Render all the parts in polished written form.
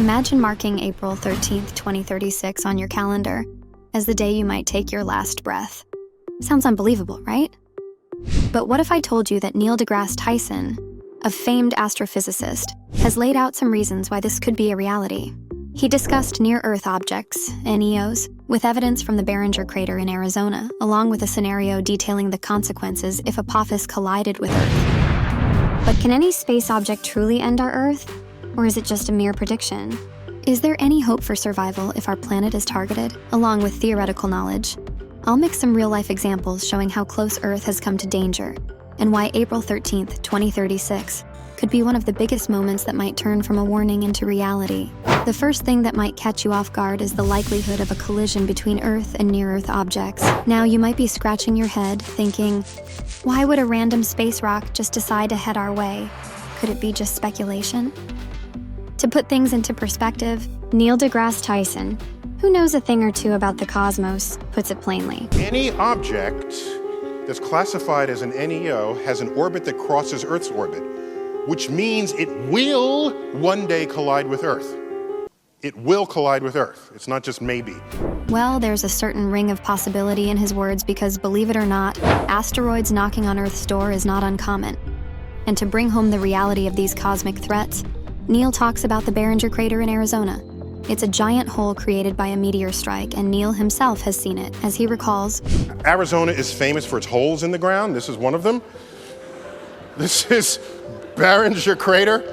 Imagine marking April 13th, 2036 on your calendar as the day you might take your last breath. Sounds unbelievable, right? But what if I told you that Neil deGrasse Tyson, a famed astrophysicist, has laid out some reasons why this could be a reality? He discussed near-Earth objects, NEOs, with evidence from the Barringer Crater in Arizona, along with a scenario detailing the consequences if Apophis collided with Earth. But can any space object truly end our Earth? Or is it just a mere prediction? Is there any hope for survival if our planet is targeted, along with theoretical knowledge? I'll mix some real-life examples showing how close Earth has come to danger, and why April 13th, 2036 could be one of the biggest moments that might turn from a warning into reality. The first thing that might catch you off guard is the likelihood of a collision between Earth and near-Earth objects. Now, you might be scratching your head, thinking, why would a random space rock just decide to head our way? Could it be just speculation? To put things into perspective, Neil deGrasse Tyson, who knows a thing or two about the cosmos, puts it plainly. Any object that's classified as an NEO has an orbit that crosses Earth's orbit, which means it will one day collide with Earth. It will collide with Earth. It's not just maybe. Well, there's a certain ring of possibility in his words because, believe it or not, asteroids knocking on Earth's door is not uncommon. And to bring home the reality of these cosmic threats, Neil talks about the Barringer Crater in Arizona. It's a giant hole created by a meteor strike, and Neil himself has seen it. As he recalls, Arizona is famous for its holes in the ground. This is one of them. This is Barringer Crater.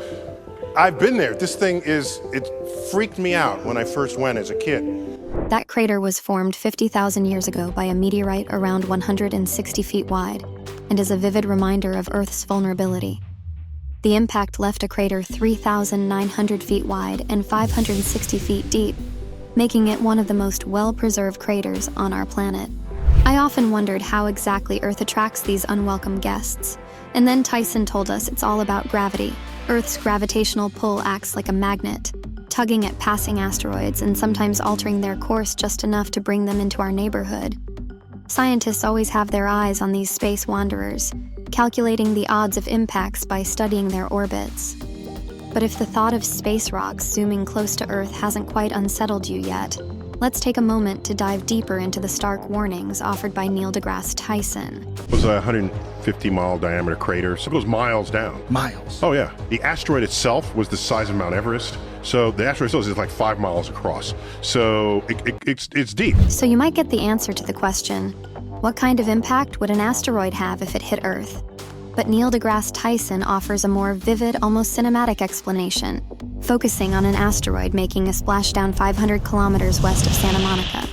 I've been there. This thing it freaked me out when I first went as a kid. That crater was formed 50,000 years ago by a meteorite around 160 feet wide, and is a vivid reminder of Earth's vulnerability. The impact left a crater 3,900 feet wide and 560 feet deep, making it one of the most well-preserved craters on our planet. I often wondered how exactly Earth attracts these unwelcome guests, and then Tyson told us it's all about gravity. Earth's gravitational pull acts like a magnet, tugging at passing asteroids and sometimes altering their course just enough to bring them into our neighborhood. Scientists always have their eyes on these space wanderers, calculating the odds of impacts by studying their orbits. But if the thought of space rocks zooming close to Earth hasn't quite unsettled you yet, let's take a moment to dive deeper into the stark warnings offered by Neil deGrasse Tyson. It was a 150-mile diameter crater, so it goes miles down. Miles? Oh yeah. The asteroid itself was the size of Mount Everest, so the asteroid itself is like 5 miles across. So it's deep. So you might get the answer to the question, what kind of impact would an asteroid have if it hit Earth? But Neil deGrasse Tyson offers a more vivid, almost cinematic explanation, focusing on an asteroid making a splashdown 500 kilometers west of Santa Monica.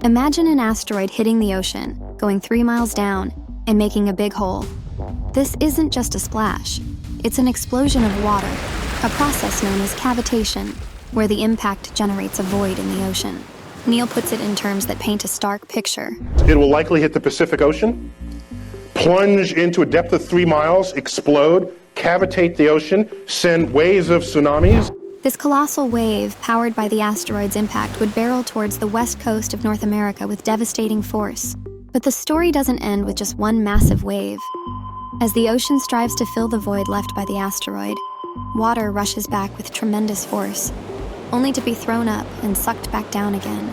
Imagine an asteroid hitting the ocean, going 3 miles down, and making a big hole. This isn't just a splash. It's an explosion of water, a process known as cavitation, where the impact generates a void in the ocean. Neil puts it in terms that paint a stark picture. It will likely hit the Pacific Ocean, plunge into a depth of 3 miles, explode, cavitate the ocean, send waves of tsunamis. This colossal wave, powered by the asteroid's impact, would barrel towards the west coast of North America with devastating force. But the story doesn't end with just one massive wave. As the ocean strives to fill the void left by the asteroid, water rushes back with tremendous force, only to be thrown up and sucked back down again,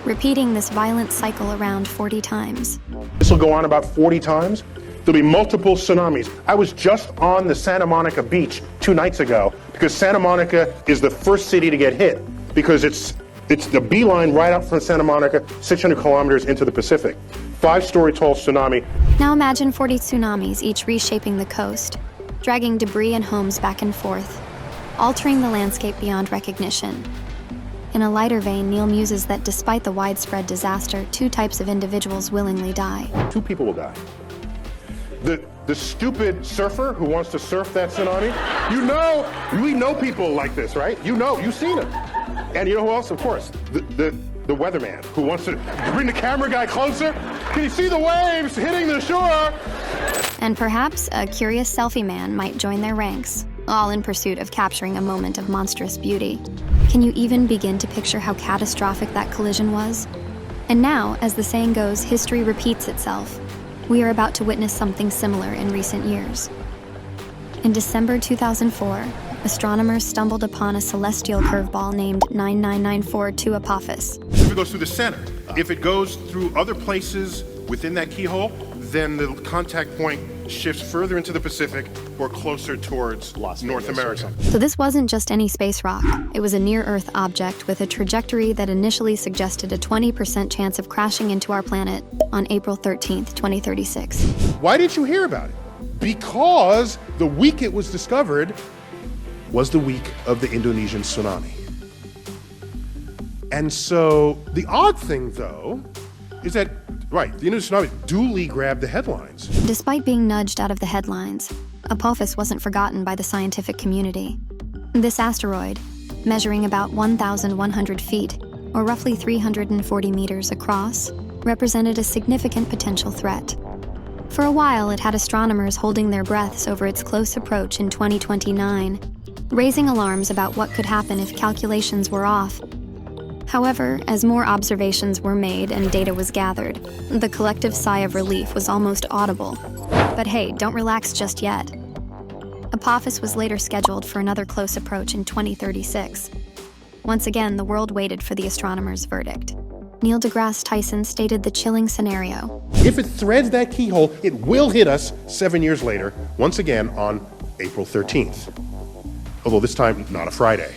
repeating this violent cycle around 40 times. This will go on about 40 times. There'll be multiple tsunamis. I was just on the Santa Monica beach 2 nights ago because Santa Monica is the first city to get hit because it's the beeline right out from Santa Monica, 600 kilometers into the Pacific. 5-story tall tsunami. Now imagine 40 tsunamis, each reshaping the coast, dragging debris and homes back and forth, altering the landscape beyond recognition. In a lighter vein, Neil muses that despite the widespread disaster, 2 types of individuals willingly die. 2 people will die. The stupid surfer who wants to surf that tsunami. We know people like this, right? You've seen them. And you know who else? Of course, the weatherman who wants to bring the camera guy closer. Can you see the waves hitting the shore? And perhaps a curious selfie man might join their ranks, all in pursuit of capturing a moment of monstrous beauty. Can you even begin to picture how catastrophic that collision was? And now, as the saying goes, history repeats itself. We are about to witness something similar in recent years. In December 2004, astronomers stumbled upon a celestial curveball named 99942 Apophis. If it goes through the center, if it goes through other places within that keyhole, then the contact point shifts further into the Pacific or closer towards North America. So this wasn't just any space rock. It was a near-Earth object with a trajectory that initially suggested a 20% chance of crashing into our planet on April 13th, 2036. Why did you hear about it? Because the week it was discovered was the week of the Indonesian tsunami. And so the odd thing, though, is that, right, the Indonesian tsunami duly grabbed the headlines. Despite being nudged out of the headlines, Apophis wasn't forgotten by the scientific community. This asteroid, measuring about 1,100 feet, or roughly 340 meters across, represented a significant potential threat. For a while, it had astronomers holding their breaths over its close approach in 2029, raising alarms about what could happen if calculations were off. However, as more observations were made and data was gathered, the collective sigh of relief was almost audible. But hey, don't relax just yet. Apophis was later scheduled for another close approach in 2036. Once again, the world waited for the astronomers' verdict. Neil deGrasse Tyson stated the chilling scenario. If it threads that keyhole, it will hit us 7 years later, once again on April 13th. Although this time, not a Friday.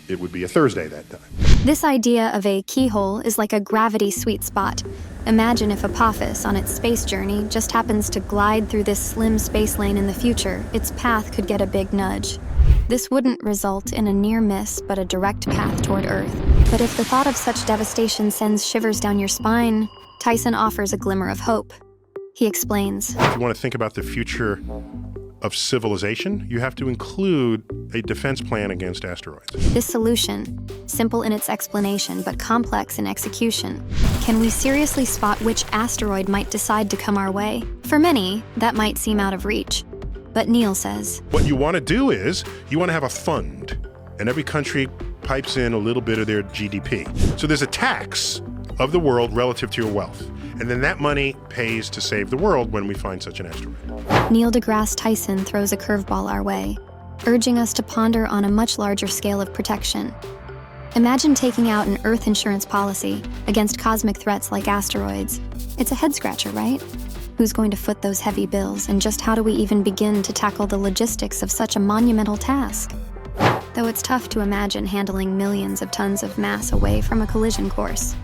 It would be a Thursday that time. This idea of a keyhole is like a gravity sweet spot. Imagine if Apophis, on its space journey, just happens to glide through this slim space lane in the future, its path could get a big nudge. This wouldn't result in a near miss, but a direct path toward Earth. But if the thought of such devastation sends shivers down your spine, Tyson offers a glimmer of hope. He explains, If you want to think about the future of civilization, you have to include a defense plan against asteroids. this solution, simple in its explanation but complex in execution, can we seriously spot which asteroid might decide to come our way? For many, that might seem out of reach. But Neil says, What you want to do is, you want to have a fund, and every country pipes in a little bit of their GDP. So there's a tax of the world relative to your wealth. And then that money pays to save the world when we find such an asteroid. Neil deGrasse Tyson throws a curveball our way, urging us to ponder on a much larger scale of protection. Imagine taking out an Earth insurance policy against cosmic threats like asteroids. It's a head-scratcher, right? Who's going to foot those heavy bills, and just how do we even begin to tackle the logistics of such a monumental task? Though it's tough to imagine handling millions of tons of mass away from a collision course.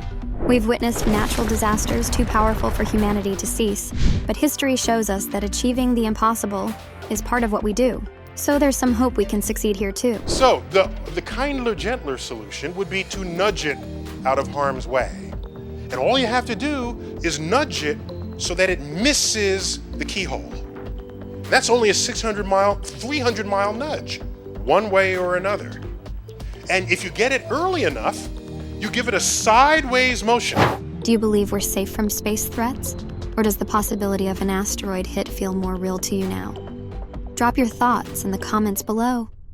We've witnessed natural disasters too powerful for humanity to cease, but history shows us that achieving the impossible is part of what we do. So there's some hope we can succeed here too. So the kinder, gentler solution would be to nudge it out of harm's way. And all you have to do is nudge it so that it misses the keyhole. That's only a 300-mile nudge, one way or another. And if you get it early enough, you give it a sideways motion. Do you believe we're safe from space threats? Or does the possibility of an asteroid hit feel more real to you now? Drop your thoughts in the comments below.